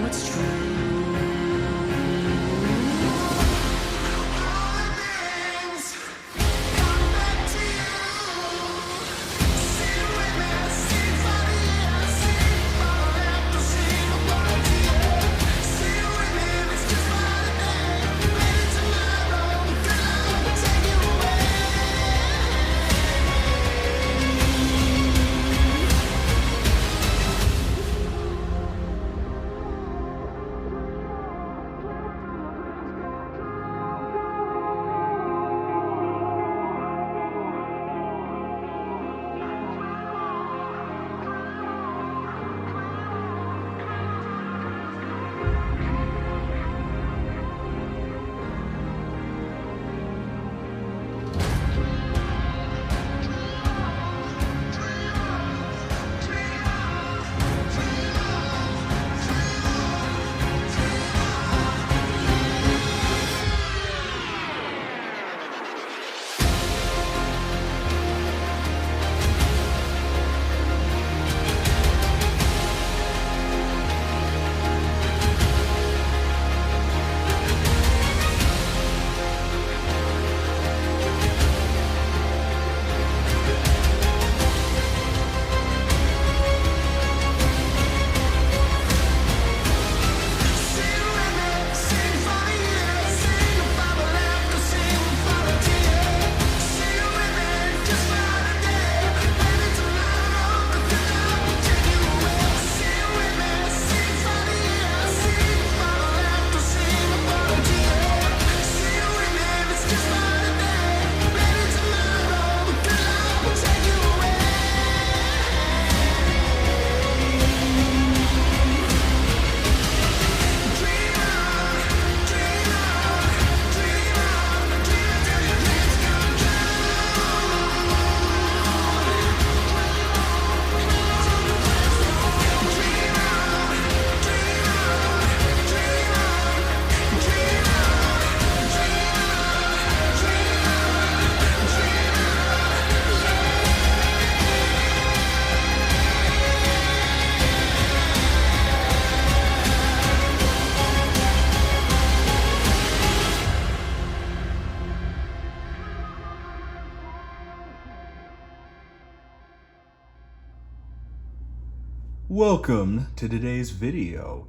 it's true. Welcome to today's video.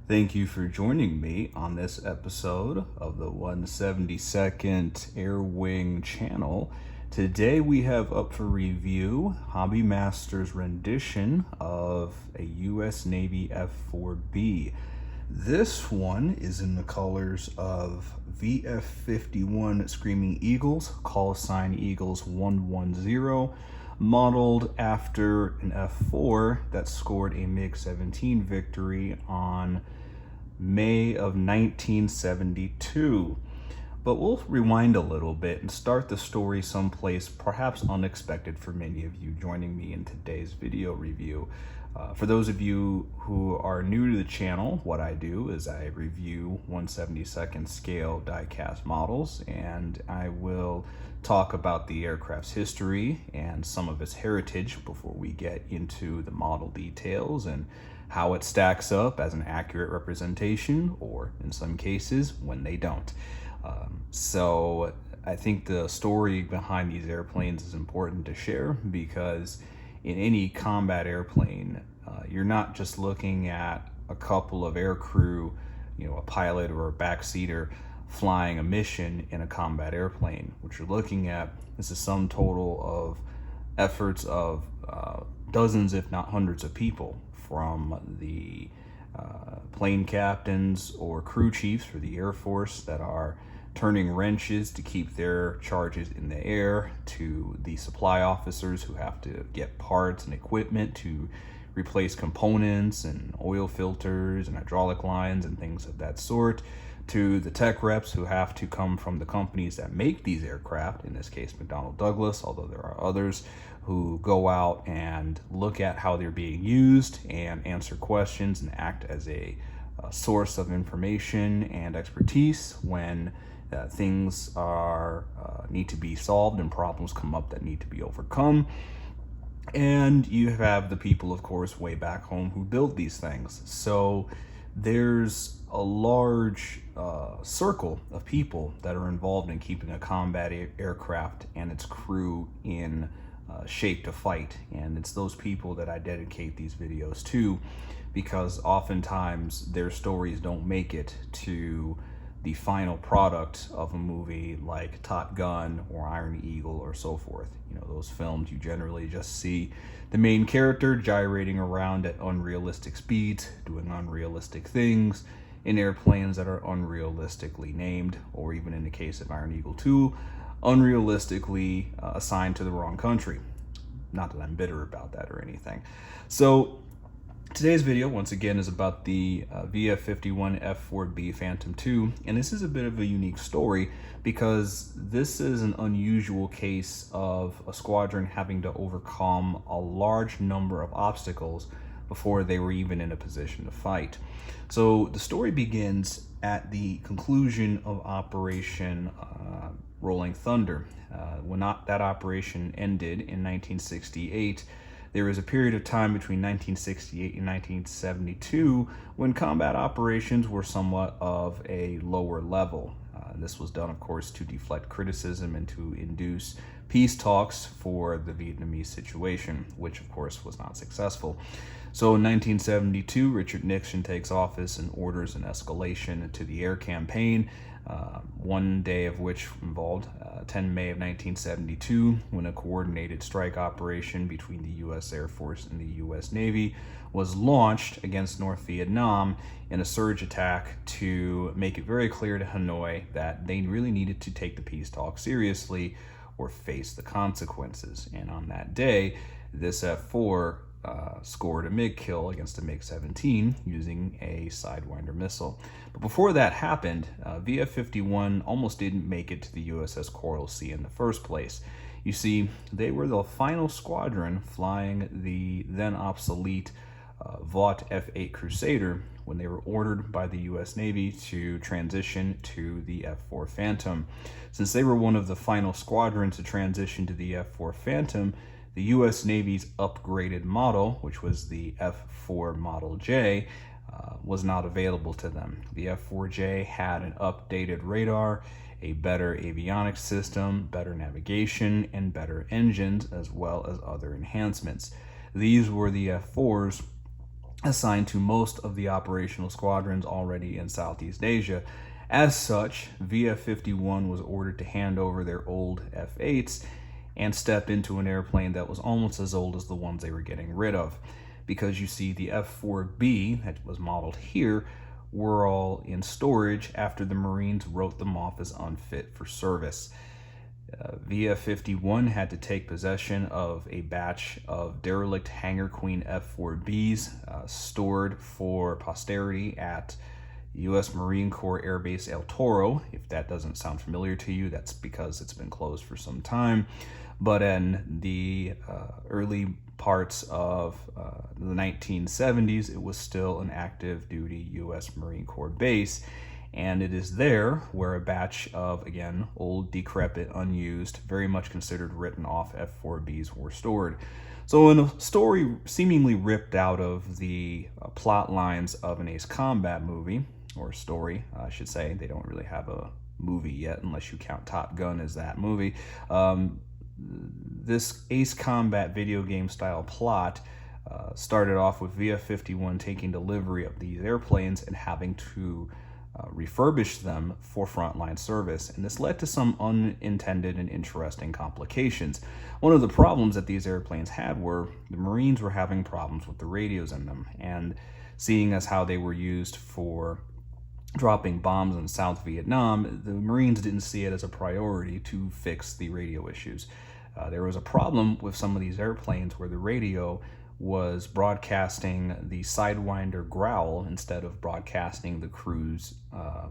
Thank you for joining me on this episode of the 172nd Air Wing channel. Today we have up for review HobbyMaster's rendition of a US Navy F-4B. This one is in the colors of VF-51 Screaming Eagles, call sign Eagles 110, modeled after an F-4 that scored a MiG-17 victory on May of 1972. But we'll rewind a little bit and start the story someplace perhaps unexpected for many of you joining me in today's video review. For those of you who are new to the channel, what I do is I review 1/72nd scale die-cast models, and I will talk about the aircraft's history and some of its heritage before we get into the model details and how it stacks up as an accurate representation, or in some cases when they don't. So I think the story behind these airplanes is important to share, because in any combat airplane, you're not just looking at a couple of air crew, a pilot or a backseater flying a mission in a combat airplane. What you're looking at is the sum total of efforts of dozens, if not hundreds of people, from the plane captains or crew chiefs for the Air Force that are turning wrenches to keep their charges in the air, to the supply officers who have to get parts and equipment to replace components and oil filters and hydraulic lines and things of that sort, to the tech reps who have to come from the companies that make these aircraft, in this case McDonnell Douglas, although there are others, who go out and look at how they're being used and answer questions and act as a source of information and expertise when things are need to be solved and problems come up that need to be overcome. And you have the people, of course, way back home who build these things. So there's a large circle of people that are involved in keeping a combat aircraft and its crew in shape to fight. And it's those people that I dedicate these videos to, because oftentimes their stories don't make it to the final product of a movie like Top Gun or Iron Eagle or so forth. You know, those films you generally just see the main character gyrating around at unrealistic speeds, doing unrealistic things in airplanes that are unrealistically named, or even in the case of Iron Eagle 2, unrealistically assigned to the wrong country. Not that I'm bitter about that or anything. So today's video, once again, is about the VF-51 F-4B Phantom II, and this is a bit of a unique story because this is an unusual case of a squadron having to overcome a large number of obstacles before they were even in a position to fight. So the story begins at the conclusion of Operation Rolling Thunder. When that operation ended in 1968, there was a period of time between 1968 and 1972 when combat operations were somewhat of a lower level. This was done, of course, to deflect criticism and to induce peace talks for the Vietnamese situation, which, of course, was not successful. So in 1972, Richard Nixon takes office and orders an escalation to the air campaign, one day of which involved 10 May of 1972, when a coordinated strike operation between the U.S. Air Force and the U.S. Navy was launched against North Vietnam in a surge attack to make it very clear to Hanoi that they really needed to take the peace talks seriously or face the consequences. And on that day, this F-4 scored a MiG kill against a MiG-17 using a Sidewinder missile. But before that happened, VF-51 almost didn't make it to the USS Coral Sea in the first place. You see, they were the final squadron flying the then obsolete Vought F-8 Crusader when they were ordered by the U.S. Navy to transition to the F-4 Phantom. Since they were one of the final squadrons to transition to the F-4 Phantom, the U.S. Navy's upgraded model, which was the F-4 Model J, was not available to them. The F-4J had an updated radar, a better avionics system, better navigation, and better engines, as well as other enhancements. These were the F-4s assigned to most of the operational squadrons already in Southeast Asia. As such, VF-51 was ordered to hand over their old F-8s and step into an airplane that was almost as old as the ones they were getting rid of. Because you see, the F-4B that was modeled here were all in storage after the Marines wrote them off as unfit for service. VF-51 had to take possession of a batch of derelict Hangar Queen F-4Bs stored for posterity at U.S. Marine Corps Air Base El Toro. If that doesn't sound familiar to you, that's because it's been closed for some time. But in the early parts of the 1970s, it was still an active duty U.S. Marine Corps base. And it is there where a batch of, again, old, decrepit, unused, very much considered written off F-4Bs were stored. So in a story seemingly ripped out of the plot lines of an Ace Combat movie, or story, I should say, they don't really have a movie yet unless you count Top Gun as that movie. This Ace Combat video game style plot started off with VF-51 taking delivery of these airplanes and having to refurbish them for frontline service, and this led to some unintended and interesting complications. One of the problems that these airplanes had were the Marines were having problems with the radios in them, and seeing as how they were used for dropping bombs in South Vietnam, the Marines didn't see it as a priority to fix the radio issues. There was a problem with some of these airplanes where the radio was broadcasting the Sidewinder growl instead of broadcasting the crew's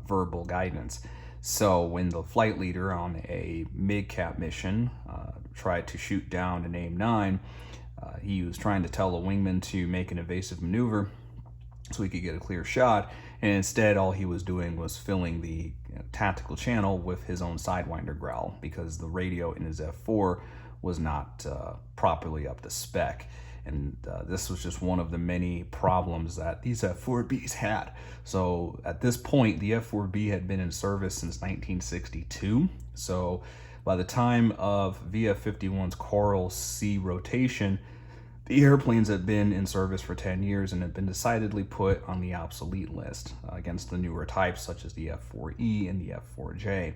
verbal guidance. So when the flight leader on a MiG cap mission tried to shoot down an AIM-9, he was trying to tell a wingman to make an evasive maneuver so he could get a clear shot, and instead all he was doing was filling the tactical channel with his own Sidewinder growl because the radio in his F-4 was not properly up to spec. And this was just one of the many problems that these F-4Bs had. So at this point, the F-4B had been in service since 1962. So by the time of VF-51's Coral Sea rotation, the airplanes had been in service for 10 years and had been decidedly put on the obsolete list against the newer types such as the F-4E and the F-4J.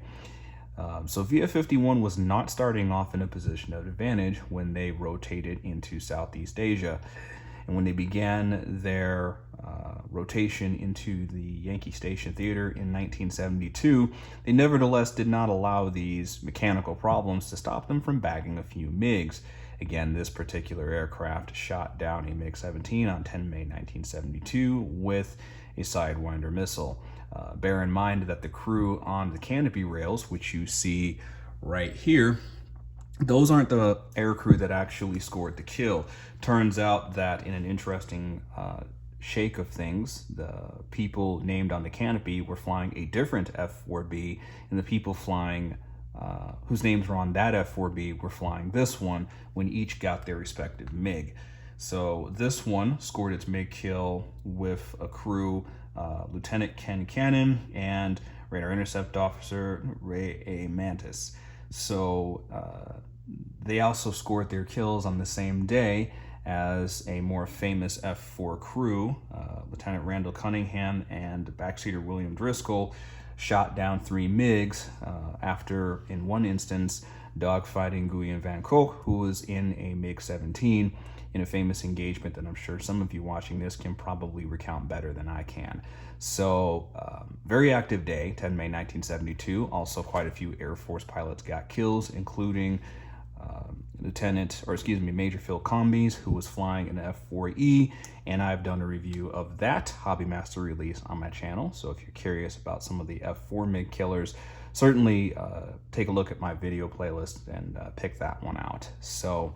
So VF-51 was not starting off in a position of advantage when they rotated into Southeast Asia. And when they began their rotation into the Yankee Station Theater in 1972, they nevertheless did not allow these mechanical problems to stop them from bagging a few MiGs. Again, this particular aircraft shot down a MiG-17 on 10 May 1972 with a Sidewinder missile. Bear in mind that the crew on the canopy rails, which you see right here, those aren't the air crew that actually scored the kill. Turns out that in an interesting shake of things, the people named on the canopy were flying a different F-4B, and the people flying whose names were on that F-4B were flying this one when each got their respective MiG. So this one scored its MiG kill with a crew, Lieutenant Ken Cannon and Radar Intercept Officer Ray A. Mantis. So they also scored their kills on the same day as a more famous F-4 crew, Lieutenant Randall Cunningham and backseater William Driscoll, shot down 3 MiGs after, in one instance, dogfighting Nguyen Van Koch, who was in a MiG-17 in a famous engagement that I'm sure some of you watching this can probably recount better than I can. So, very active day, 10 May 1972. Also, quite a few Air Force pilots got kills, including Major Phil Combes, who was flying an F-4E, and I've done a review of that HobbyMaster release on my channel. So if you're curious about some of the F-4 MiG killers, certainly take a look at my video playlist and pick that one out. So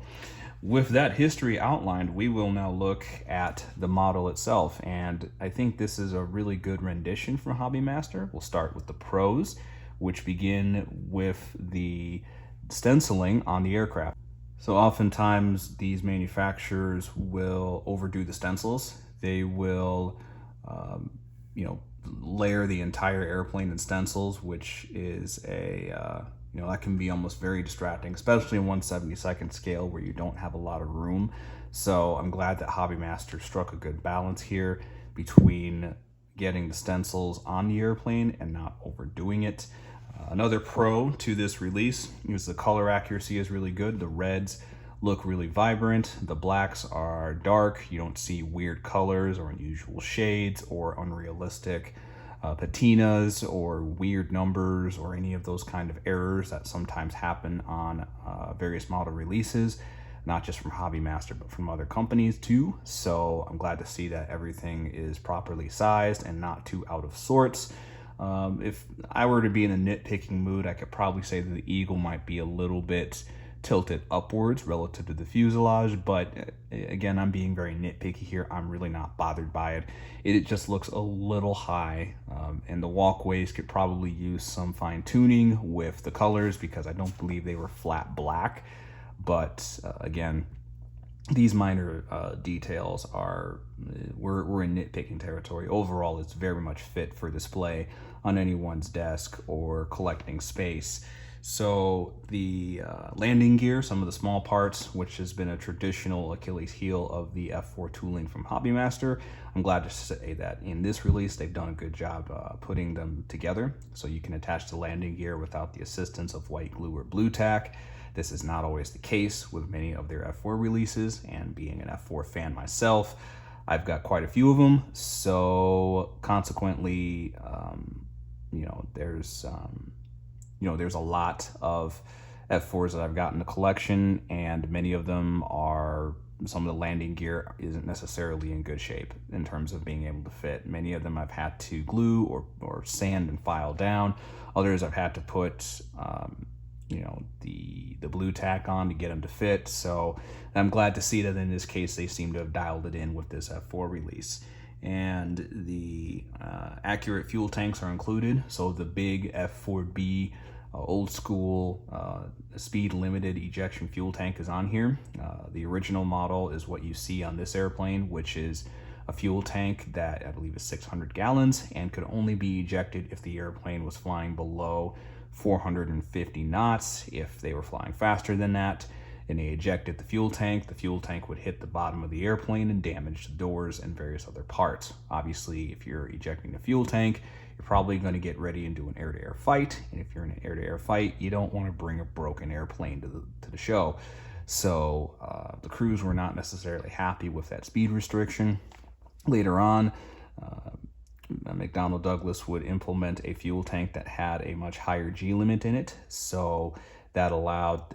with that history outlined, we will now look at the model itself, and I think this is a really good rendition from HobbyMaster. We'll start with the pros, which begin with the stenciling on the aircraft. So oftentimes these manufacturers will overdo the stencils. They will, layer the entire airplane in stencils, which is that can be almost very distracting, especially in 1/72nd scale where you don't have a lot of room. So I'm glad that HobbyMaster struck a good balance here between getting the stencils on the airplane and not overdoing it. Another pro to this release is the color accuracy is really good. The reds look really vibrant. The blacks are dark. You don't see weird colors or unusual shades or unrealistic patinas or weird numbers or any of those kind of errors that sometimes happen on various model releases, not just from HobbyMaster, but from other companies too. So I'm glad to see that everything is properly sized and not too out of sorts. If I were to be in a nitpicking mood, I could probably say that the Eagle might be a little bit tilted upwards relative to the fuselage, but again, I'm being very nitpicky here. I'm really not bothered by it. It just looks a little high, and the walkways could probably use some fine tuning with the colors because I don't believe they were flat black. But again, these minor details we're in nitpicking territory. Overall, it's very much fit for display on anyone's desk or collecting space. So the landing gear, some of the small parts, which has been a traditional Achilles heel of the F4 tooling from HobbyMaster, I'm glad to say that in this release they've done a good job putting them together. So you can attach the landing gear without the assistance of white glue or blue tack. This is not always the case with many of their F4 releases, and being an F4 fan myself, I've got quite a few of them. So consequently, there's a lot of F4s that I've got in the collection, and many of them are, some of the landing gear isn't necessarily in good shape in terms of being able to fit. Many of them I've had to glue or sand and file down. Others I've had to put the blue tack on to get them to fit. So I'm glad to see that in this case they seem to have dialed it in with this F4 release. And the accurate fuel tanks are included. So the big F-4B old school speed limited ejection fuel tank is on here. The original model is what you see on this airplane, which is a fuel tank that I believe is 600 gallons and could only be ejected if the airplane was flying below 450 knots. If they were flying faster than that and they ejected the fuel tank would hit the bottom of the airplane and damage the doors and various other parts. Obviously, if you're ejecting a fuel tank, you're probably going to get ready and do an air-to-air fight. And if you're in an air-to-air fight, you don't want to bring a broken airplane to the show. So the crews were not necessarily happy with that speed restriction. Later on, McDonnell Douglas would implement a fuel tank that had a much higher G limit in it. So that allowed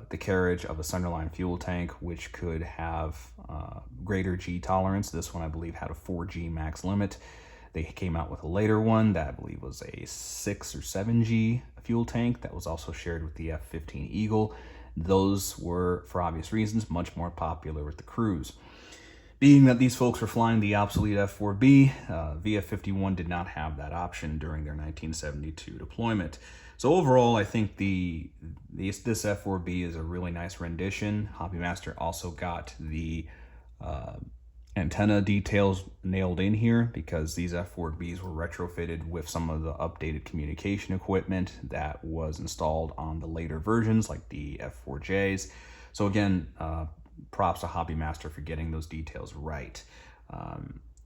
the carriage of a centerline fuel tank, which could have greater G tolerance. This one, I believe, had a 4G max limit. They came out with a later one that I believe was a 6 or 7G fuel tank that was also shared with the F-15 Eagle. Those were, for obvious reasons, much more popular with the crews. Being that these folks were flying the obsolete F-4B, VF-51 did not have that option during their 1972 deployment. So overall, I think this F-4B is a really nice rendition. HobbyMaster also got the antenna details nailed in here because these F-4Bs were retrofitted with some of the updated communication equipment that was installed on the later versions like the F-4Js. So again, props to HobbyMaster for getting those details right.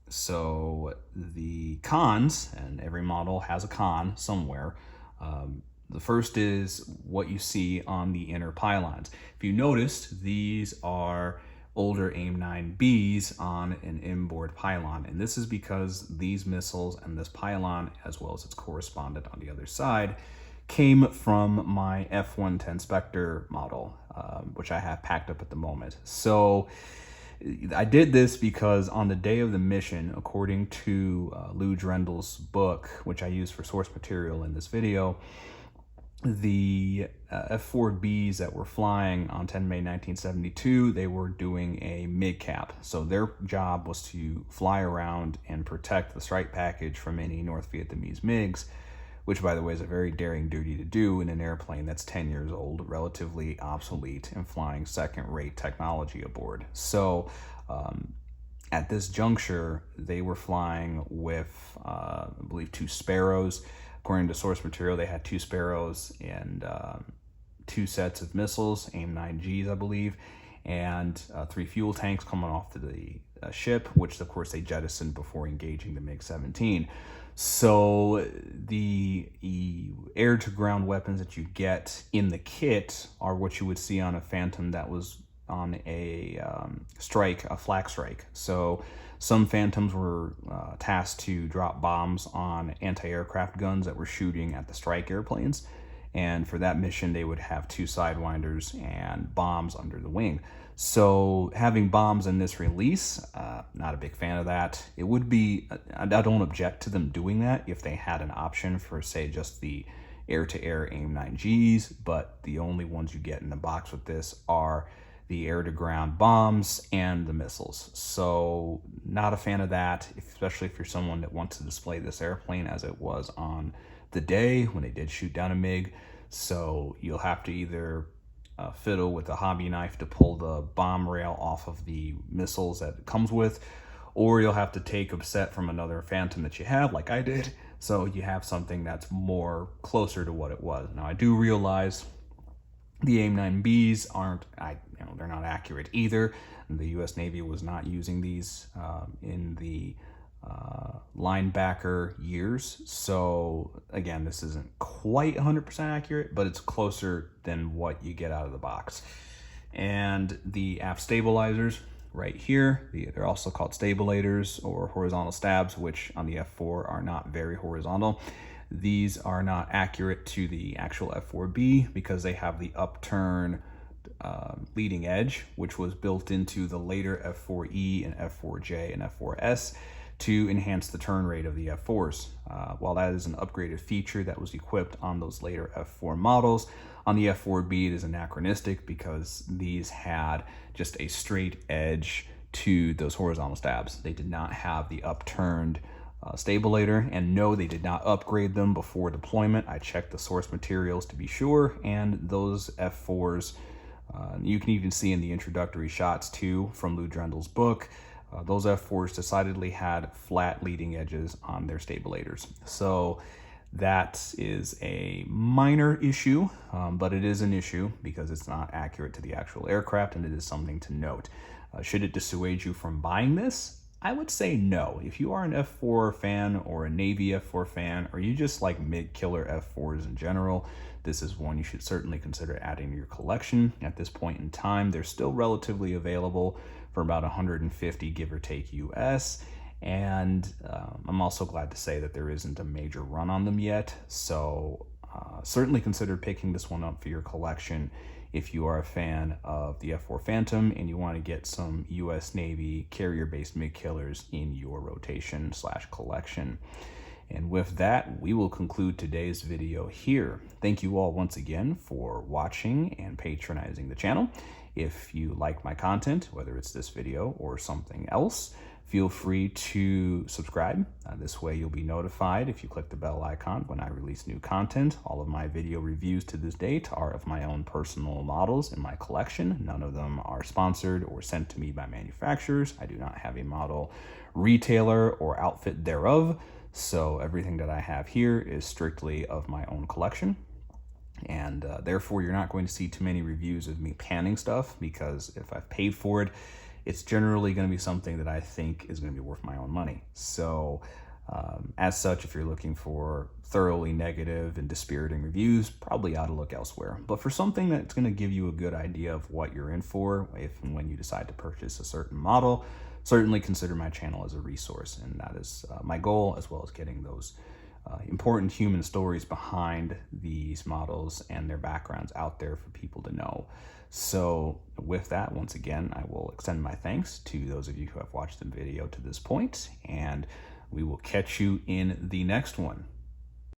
So the cons, and every model has a con somewhere. The first is what you see on the inner pylons. If you noticed, these are older AIM-9Bs on an inboard pylon, and this is because these missiles and this pylon, as well as its correspondent on the other side, came from my F-110 Spectre model, which I have packed up at the moment. So I did this because on the day of the mission, according to Lou Drendel's book, which I use for source material in this video, the F-4Bs that were flying on 10 May 1972, they were doing a MiG cap. So their job was to fly around and protect the strike package from any North Vietnamese MiGs, which, by the way, is a very daring duty to do in an airplane that's 10 years old, relatively obsolete, and flying second-rate technology aboard. So at this juncture, they were flying with, I believe, 2 Sparrows. According to source material, they had 2 Sparrows and 2 sets of missiles, AIM-9Gs, I believe, and 3 fuel tanks coming off to the ship, which, of course, they jettisoned before engaging the MiG-17. So the air-to-ground weapons that you get in the kit are what you would see on a Phantom that was on a flak strike. So some Phantoms were tasked to drop bombs on anti-aircraft guns that were shooting at the strike airplanes. And for that mission, they would have 2 Sidewinders and bombs under the wing. So having bombs in this release, not a big fan of that. It would be, I don't object to them doing that if they had an option for, say, just the air-to-air AIM-9Gs, but the only ones you get in the box with this are the air-to-ground bombs and the missiles. So not a fan of that, especially if you're someone that wants to display this airplane as it was on the day when they did shoot down a MiG. So you'll have to either fiddle with a hobby knife to pull the bomb rail off of the missiles that it comes with, or you'll have to take a set from another Phantom that you have, like I did, so you have something that's more closer to what it was. Now, I do realize the AIM-9Bs aren't, they're not accurate either. The U.S. Navy was not using these in the linebacker years. So again, this isn't quite 100% accurate, but it's closer than what you get out of the box. And the aft stabilizers right here, they're also called stabilators or horizontal stabs, which on the F4 are not very horizontal. These are not accurate to the actual F-4B because they have the upturn leading edge, which was built into the later F-4E and F-4J and F-4S to enhance the turn rate of the F-4s. While that is an upgraded feature that was equipped on those later F-4 models, on the F-4B it is anachronistic because these had just a straight edge to those horizontal stabs. They did not have the upturned stabulator, and no, they did not upgrade them before deployment. I checked the source materials to be sure, and those F4s, you can even see in the introductory shots too from Lou Drendel's book, those F4s decidedly had flat leading edges on their stabilators. So that is a minor issue, but it is an issue because it's not accurate to the actual aircraft, and it is something to note. Should it dissuade you from buying this? I would say no. If you are an F4 fan or a Navy F4 fan, or you just like MiG killer F4s in general, this is one you should certainly consider adding to your collection. At this point in time, they're still relatively available for about 150 give or take US. And I'm also glad to say that there isn't a major run on them yet. So certainly consider picking this one up for your collection if you are a fan of the F4 Phantom and you want to get some US Navy carrier-based MiG killers in your rotation / collection. And with that, we will conclude today's video here. Thank you all once again for watching and patronizing the channel. If you like my content, whether it's this video or something else, feel free to subscribe. This way you'll be notified if you click the bell icon when I release new content. All of my video reviews to this date are of my own personal models in my collection. None of them are sponsored or sent to me by manufacturers. I do not have a model retailer or outfit thereof. So everything that I have here is strictly of my own collection. And therefore you're not going to see too many reviews of me panning stuff, because if I've paid for it, it's generally going to be something that I think is going to be worth my own money. So as such, if you're looking for thoroughly negative and dispiriting reviews, probably ought to look elsewhere. But for something that's going to give you a good idea of what you're in for if and when you decide to purchase a certain model, certainly consider my channel as a resource. And that is my goal, as well as getting those important human stories behind these models and their backgrounds out there for people to know. So with that, once again, I will extend my thanks to those of you who have watched the video to this point, and we will catch you in the next one.